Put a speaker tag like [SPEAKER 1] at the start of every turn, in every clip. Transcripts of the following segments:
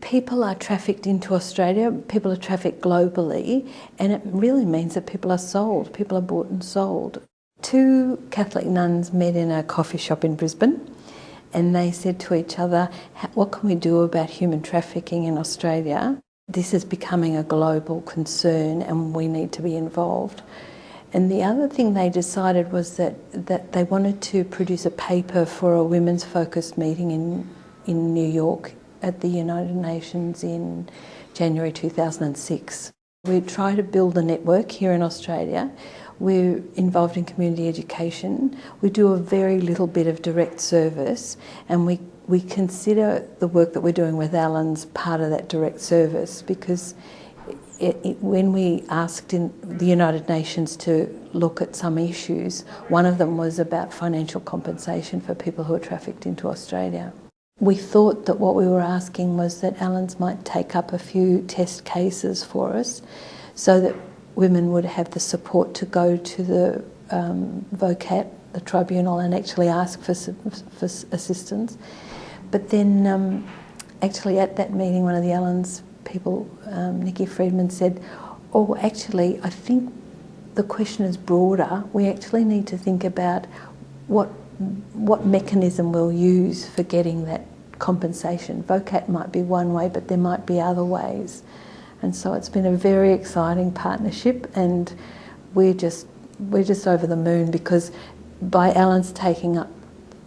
[SPEAKER 1] People are trafficked into Australia, people are trafficked globally, and it really means that people are sold, people are bought and sold. Two Catholic nuns met in a coffee shop in Brisbane, and they said to each other, what can we do about human trafficking in Australia? This is becoming a global concern and we need to be involved. And the other thing they decided was that they wanted to produce a paper for a women's focused meeting in New York at the United Nations in January 2006. We try to build a network here in Australia. We're involved in community education. We do a very little bit of direct service, and we consider the work that we're doing with Alan's part of that direct service, because when we asked in the United Nations to look at some issues, one of them was about financial compensation for people who are trafficked into Australia. We thought that what we were asking was that Alan's might take up a few test cases for us so that women would have the support to go to the VOCAT, the tribunal, and actually ask for assistance. But then actually at that meeting, one of the Alan's people, Nikki Friedman, said, oh, actually, I think the question is broader. We actually need to think about what mechanism we'll use for getting that compensation. VOCAT might be one way, but there might be other ways. And so it's been a very exciting partnership, and we're just over the moon, because by Alan's taking up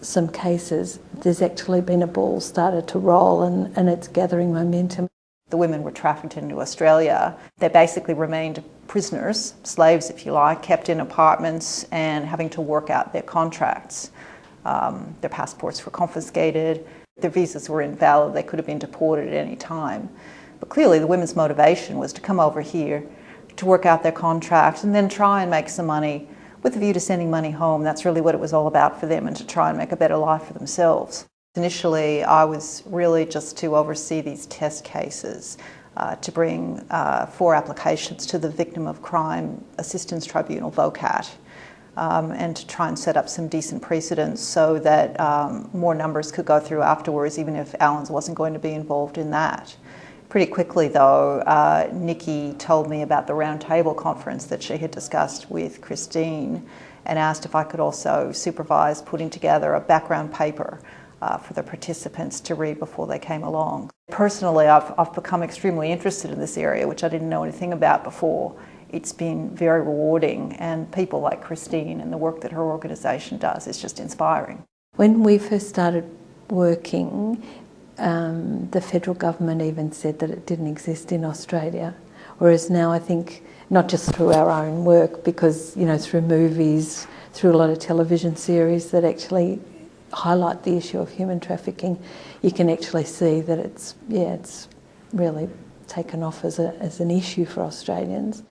[SPEAKER 1] some cases, there's actually been a ball started to roll, and it's gathering momentum.
[SPEAKER 2] The women were trafficked into Australia. They basically remained prisoners, slaves if you like, kept in apartments and having to work out their contracts. Their passports were confiscated, their visas were invalid, they could have been deported at any time. But clearly the women's motivation was to come over here, to work out their contracts and then try and make some money with a view to sending money home. That's really what it was all about for them, and to try and make a better life for themselves. Initially, I was really just to oversee these test cases, to bring 4 applications to the Victim of Crime Assistance Tribunal, VOCAT, and to try and set up some decent precedents so that more numbers could go through afterwards, even if Alan's wasn't going to be involved in that. Pretty quickly though, Nikki told me about the roundtable conference that she had discussed with Christine, and asked if I could also supervise putting together a background paper for the participants to read before they came along. Personally, I've become extremely interested in this area, which I didn't know anything about before. It's been very rewarding, and people like Christine and the work that her organisation does is just inspiring.
[SPEAKER 1] When we first started working, the federal government even said that it didn't exist in Australia, whereas now I think, not just through our own work, because through movies, through a lot of television series that actually highlight the issue of human trafficking, you can actually see that it's really taken off as an issue for Australians.